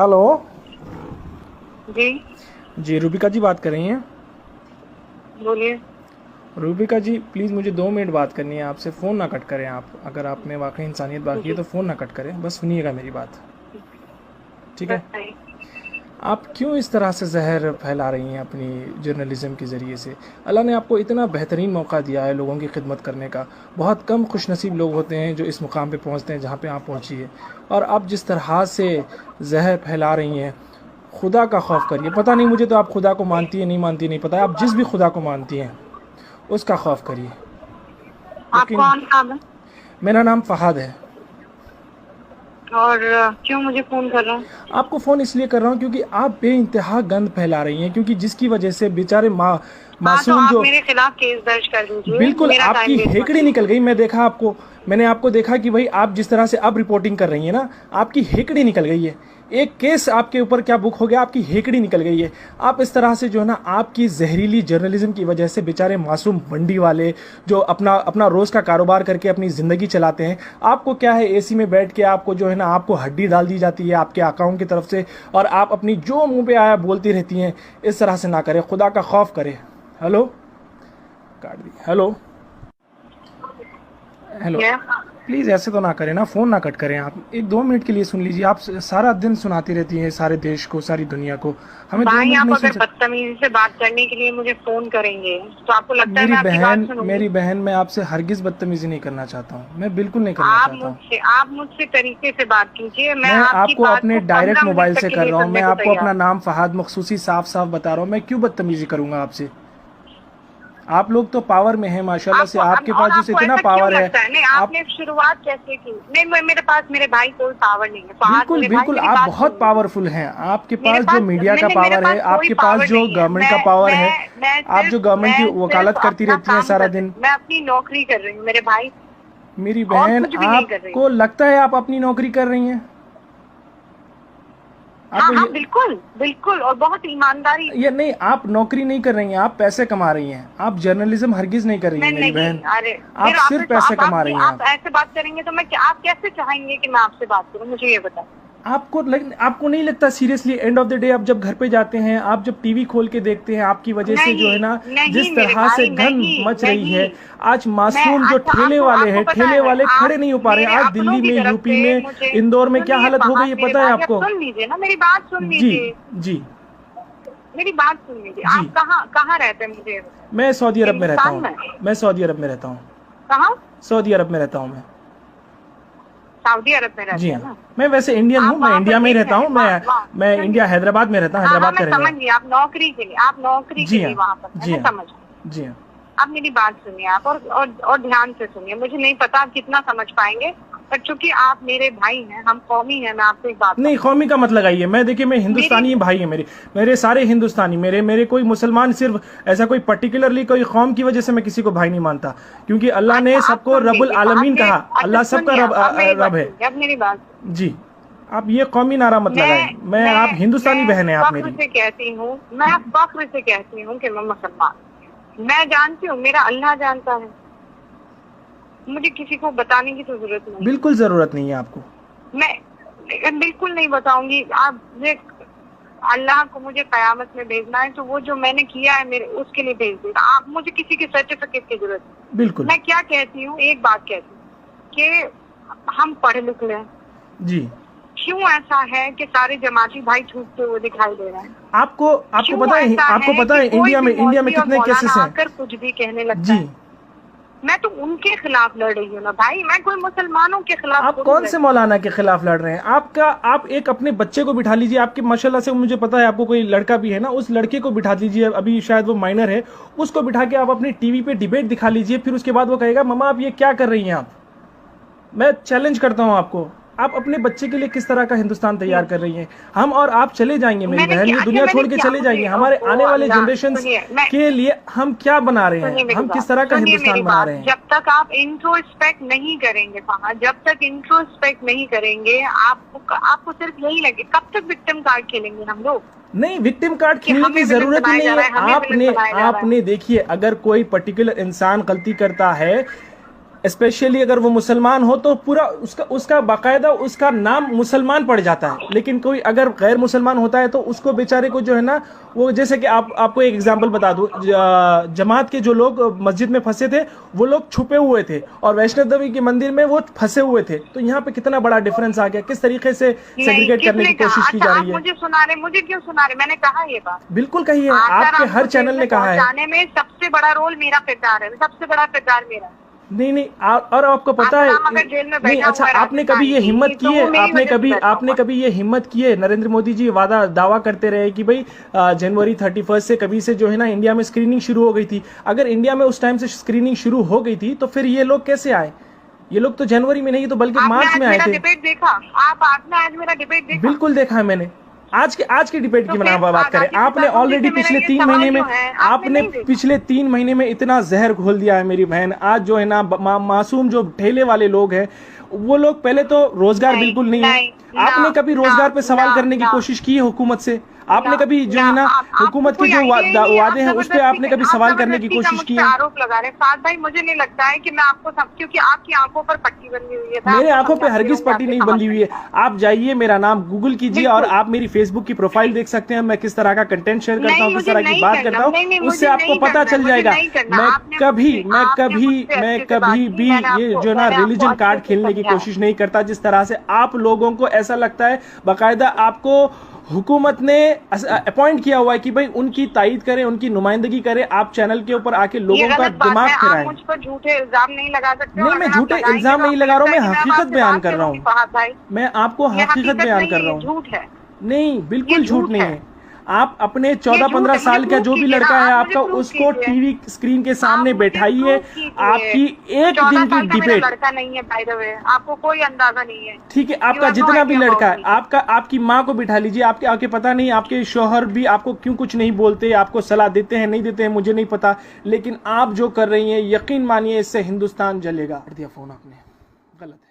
Hello जी जी, रूबिका जी बात कर रही हैं। बोलिए। रूबिका जी प्लीज़ मुझे 2 मिनट बात करनी है आपसे। फ़ोन ना कट करें आप। अगर आप में वाकई इंसानियत बाकी है जी तो फ़ोन ना कट करें, बस सुनिएगा मेरी बात। ठीक है। बताइए। आप क्यों इस तरह से जहर फैला रही हैं अपनी जर्नलिज़म के ज़रिए से? अल्लाह ने आपको इतना बेहतरीन मौका दिया है लोगों की खिदमत करने का। बहुत कम खुशनसीब लोग होते हैं जो इस मुकाम पे पहुंचते हैं जहां पे आप पहुंची है। और आप जिस तरह से जहर फैला रही हैं, खुदा का खौफ करिए। पता नहीं मुझे तो आप खुदा को मानती है नहीं मानती नहीं पता है। आप जिस भी खुदा को मानती हैं उसका खौफ करिए। आप यकीन। कौन नाम है मेरा नाम फ़हाद है। और क्यों मुझे फोन कर रहे हैं? आपको फ़ोन इसलिए कर रहा हूँ क्योंकि आप बेइंतहा गंद फैला रही हैं, क्योंकि जिसकी वजह से बेचारे हाँ, तो मासूम आप जो। मेरे खिलाफ केस दर्ज कर दीजिए, बिल्कुल मेरा टाइम आपकी वेस्ट मत हेकड़ी निकल कीजिए। गई। मैं देखा आपको, मैंने आपको देखा कि भाई आप जिस तरह से अब रिपोर्टिंग कर रही हैं ना, आपकी हेकड़ी निकल गई है। एक केस आपके ऊपर क्या बुक हो गया, आपकी हेकड़ी निकल गई है। आप इस तरह से जो है ना, आपकी जहरीली जर्नलिज्म की वजह से बेचारे मासूम मंडी वाले जो अपना अपना रोज़ का कारोबार करके अपनी ज़िंदगी चलाते हैं, आपको क्या है, एसी में बैठ के आपको जो है ना, आपको हड्डी डाल दी जाती है आपके अकाउंट की तरफ से, और आप अपनी जो मुंह पे आया बोलती रहती हैं। इस तरह से ना करें, खुदा का खौफ करें। हेलो, काट दी। हेलो हेलो, क्या? प्लीज़ ऐसे तो ना करें ना, फ़ोन ना कट करें आप। एक 2 मिनट के लिए सुन लीजिए। आप सारा दिन सुनाती रहती हैं सारे देश को, सारी दुनिया को। हमें दो भाई, मिनट आप नहीं सुन अगर सकते? बदतमीजी से बात करने के लिए मुझे फोन करेंगे तो आपको लगता है मैं आपकी बात सुनूंगी? मेरी बहन, मैं आपसे हरगिज़ बदतमीज़ी नहीं करना चाहता हूँ। मैं बिल्कुल नहीं करना चाहता हूँ। आप मुझसे तरीके से बात कीजिए। मैं मैं आपकी आपको बात अपने को डायरेक्ट 15 मिनट मोबाइल तक से के कर लिए रहा हूँ। मैं सुनने को आपको अपना तैयार। नाम फ़हाद मखसूसी साफ साफ बता रहा हूँ। मैं क्यों बदतमीज़ी करूँगा आपसे? आप लोग तो पावर में हैं माशाल्लाह से। आपको आपके और पास जो आपको इतना ऐसा क्यों पावर है। लगता है? नहीं, आप आपने शुरुआत कैसे की? नहीं, मेरे पास मेरे भाई कोई पावर नहीं है। फहाद बिल्कुल मेरे भाई, बिल्कुल मेरी आप बात बहुत सुन लीजिए। पावरफुल हैं। आपके मेरे पास जो पास मीडिया नहीं का नहीं, मेरे पावर पास है, कोई आपके पास पावर जो नहीं है। गवर्नमेंट का पावर है, आप जो गवर्नमेंट की मैं वकालत सिर्फ करती अपना रहती हैं काम सारा कर रही दिन। हूँ। मैं अपनी नौकरी कर रही हूँ मेरे भाई। मेरी और बहन, कुछ भी नहीं कर रही हूँ। आपको लगता है आप अपनी नौकरी कर रही हैं? हाँ आपको हाँ, बिल्कुल बिल्कुल, और बहुत ईमानदारी से। ये नहीं, आप नौकरी नहीं कर रही हैं, आप पैसे कमा रही हैं। आप जर्नलिज्म हरगिज नहीं कर रही मैं हैं मेरी नहीं, बहन। अरे आप फिर सिर्फ पैसे कमा रही हैं आप ऐसे बात करेंगे तो आप कैसे चाहेंगे कि मैं आपसे बात करूँ? मुझे ये बताएं। आपको नहीं लगता seriously, end of the day आप जब घर पे जाते हैं, आप जब टीवी खोल के देखते हैं, आपकी वजह से जो है नहीं ना, नहीं जिस मेरे तरह से भाई, गंद नहीं मच रही नहीं। है। आज मैं मासूम जो अच्छा, ठेले आपको वाले आपको हैं, पता ठेले है, वाले खड़े आप नहीं हो पा रहे मेरे हैं। आज अपनों दिल्ली की में, तरफ यूपी से में, मुझे इंदौर में क्या सुनिए। हालत हो गई फहाद है मेरे पता है भाई, आप आपको? सुन लीजिए ना, मेरी बात सुन जी लीजिए। जी मेरी बात सुन लीजिए। जी। आप कहाँ कहाँ रहते हैं मुझे ये बताएं। मैं सऊदी अरब में रहता हिंदुस्तान हूँ। में? मैं सऊदी अरब में रहता हूँ। कहाँ? सऊदी अरब में रहता हूँ मैं। सऊदी अरब में जी रहते हैं हाँ। ना? मैं वैसे इंडियन आप हूँ, मैं वहाँ पर इंडिया में ही रहता देखें, हूँ। वहाँ वहाँ मैं इंडिया, सुनिए। हैदराबाद में रहता हूँ, हाँ हाँ, हैदराबाद का मैं रहने समझ वाला। गई। आप नौकरी के जी लिए हाँ वहाँ पर है, जी मैं हाँ समझ। जी हाँ। आप मेरी बात सुनिए आप, और ध्यान से सुनिए। मुझे नहीं पता आप कितना समझ पाएंगे, पर चूंकि आप मेरे भाई हैं, हम कौमी हैं, मैं आपसे एक बात नहीं, कहूँ। कौमी का मत लगाइए। मैं देखिए, मैं मेरी हिंदुस्तानी भाई है मेरे। मेरे सारे हिंदुस्तानी, मेरे मेरे कोई मुसलमान, सिर्फ ऐसा कोई पर्टिकुलरली कोई कौम की वजह से मैं किसी को भाई नहीं मानता, क्योंकि अल्लाह अच्छा, ने आप सबको सुन रब्बुल लीजिए। आलमीन आपने कहा। अच्छा अल्लाह सबका सुनिए, अब मेरी बात रब है। सुनिए, अब मेरी बात सुनिए। जी। आप ये कौमी नारा मत लगाएं। आप हिंदुस्तानी मैं बहन है आप फख्र मेरी। से कहती हूँ, मैं फख्र से कहती हूँ कि मैं मुसलमान। मैं जानती हूँ, मेरा अल्लाह जानता है। मुझे किसी को बताने की तो जरूरत नहीं है। बिल्कुल ज़रूरत नहीं है आपको। मैं बिल्कुल नहीं बताऊंगी। आप अल्लाह को मुझे कयामत में भेजना है तो वो जो मैंने किया है मेरे उसके लिए भेज देगा। आप मुझे किसी के सर्टिफिकेट की जरूरत नहीं। बिल्कुल। मैं क्या कहती हूँ, एक बात कहती हूँ कि हम पढ़ लिख लें। जी। क्यों ऐसा है कि सारे जमाती भाई छूटते हुए दिखाई दे रहे हैं? आपको आपको क्यों पता है, ऐसा आपको है पता कि है कोई भी इंडिया में मौलवी और कितने केसेस मौलाना हैं? आकर कुछ भी कहने लगता जी। है? मैं तो उनके खिलाफ लड़ रही हूँ ना भाई, मैं कोई मुसलमानों के खिलाफ आप थोड़ी कौन लड़ से रही हूँ। मौलाना के खिलाफ लड़ रहे हैं? आप एक अपने बच्चे को बिठा लीजिए। आपके माशाल्लाह से मुझे पता है आपको कोई लड़का भी है ना, उस लड़के को बिठा लीजिए, अभी शायद वो माइनर है। उसको बिठा के आप अपनी टीवी पे डिबेट दिखा लीजिए, फिर उसके बाद वो कहेगा मम्मा आप ये क्या कर रही हैं आप। मैं चैलेंज करता हूं आपको। आप अपने बच्चे के लिए किस तरह का हिंदुस्तान तैयार कर रही हैं? हम और आप चले जाएंगे मेरी मैंने बहन, क्या? ये अच्छा, दुनिया मैंने छोड़ के क्या? चले मुझे जाएंगे। हमारे ओहो आने वाले अल्लाह, जनरेशंस सुनिए। मैं के लिए हम क्या बना रहे सुनिए हैं, मेरी हम बात, किस तरह का सुनिए मेरी हिंदुस्तान बना बात। रहे हैं? जब तक आप इंट्रोस्पेक्ट नहीं करेंगे वहाँ, जब तक इंट्रोस्पेक्ट नहीं करेंगे, आपको सिर्फ यही लगे। कब तक विक्टिम कार्ड खेलेंगे हम लोग नहीं, विक्टिम कार्ड कि खेलने की हमें विलन जरूरत ही बनाया नहीं जा है। रहा है, हमें विलन बनाया जा रहा है? आपने देखिए, अगर कोई पर्टिकुलर इंसान गलती करता है, स्पेशली अगर वो मुसलमान हो तो पूरा उसका बाकायदा उसका नाम मुसलमान पड़ जाता है। लेकिन कोई अगर गैर मुसलमान होता है तो उसको बेचारे को जो है ना, वो जैसे कि आपको एक एग्जांपल बता दूं, जमात के जो लोग मस्जिद में फंसे थे वो लोग छुपे हुए थे और वैष्णो देवी के मंदिर में वो फंसे हुए थे। तो यहाँ पे कितना बड़ा डिफरेंस आ गया, किस तरीके से सेग्रीगेट करने की कोशिश की जा रही है। मुझे सुना रहे, मुझे क्यों सुना रहे? मैंने कहा ये बात, बिल्कुल कही है, आपके हर चैनल ने कहा है। जाने में सबसे बड़ा रोल मेरा किरदार है, सबसे बड़ा किरदार मेरा। नहीं और आपको पता है नहीं, अच्छा आपने कभी ये हिम्मत की है, आपने कभी ये हिम्मत की है? नरेंद्र मोदी जी दावा करते रहे कि भाई जनवरी 31 से कभी से जो है ना इंडिया में स्क्रीनिंग शुरू हो गई थी। अगर इंडिया में उस टाइम से स्क्रीनिंग शुरू हो गई थी तो फिर ये लोग कैसे आए? ये लोग तो जनवरी में नहीं तो बल्कि मार्च में आए थे। डिबेट देखा आपने? आज मेरा डिबेट देखा? बिल्कुल देखा है मैंने। आज के डिबेट की बात करें, आपने ऑलरेडी पिछले 3 महीने में पिछले 3 महीने में इतना जहर घोल दिया है मेरी बहन। आज जो है ना मासूम जो ठेले वाले लोग हैं वो लोग, पहले तो रोजगार बिल्कुल नहीं है। आपने कभी रोजगार पे सवाल करने की कोशिश की है हुकूमत से? आपने कभी जो है ना हुकूमत के जो वादे हैं उस पर आपने कभी सवाल करने की कोशिश की है? आरोप लगा रहे साथ भाई, मुझे नहीं लगता है कि मैं आपको क्योंकि आपकी आंखों पर पट्टी बंधी हुई है। मेरे आंखों पे हरगिज पट्टी नहीं बंधी हुई है। आप जाइए, मेरा नाम गूगल कीजिए और आप मेरी फेसबुक की प्रोफाइल देख सकते हैं। मैं किस तरह का कंटेंट शेयर करता हूँ, किस तरह की बात करता हूँ, उससे आपको पता चल जाएगा। मैं कभी भी ये जो ना रिलीजन कार्ड खेलने की कोशिश नहीं करता। जिस तरह से आप लोगों को ऐसा लगता है, बाकायदा आपको हुकूमत ने अपॉइंट किया हुआ है कि भाई उनकी तायीद करें, उनकी नुमाइंदगी करें, आप चैनल के ऊपर आके लोगों का दिमाग फिराएं। मुझ पर झूठे इल्जाम नहीं लगा सकते। नहीं, मैं झूठे इल्जाम नहीं लगा रहा हूँ, मैं हकीकत बयान कर रहा हूँ। मैं आपको हकीकत बयान कर रहा हूँ। झूठ है? नहीं, बिल्कुल झूठ नहीं है। आप अपने 14-15 साल का जो भी लड़का है आपका, उसको टीवी स्क्रीन के सामने बैठाइए। आपकी एक दिन की डिबेट, लड़का नहीं है बाय द वे, आपको कोई अंदाजा नहीं है। ठीक है, आपका जितना भी लड़का है, आपकी माँ को बिठा लीजिए। आपके पता नहीं आपके शौहर भी आपको क्यों कुछ नहीं बोलते, आपको सलाह देते हैं नहीं देते हैं मुझे नहीं पता, लेकिन आप जो कर रही हैं यकीन मानिए इससे हिंदुस्तान जलेगा। दिया फोन आपने, गलत है।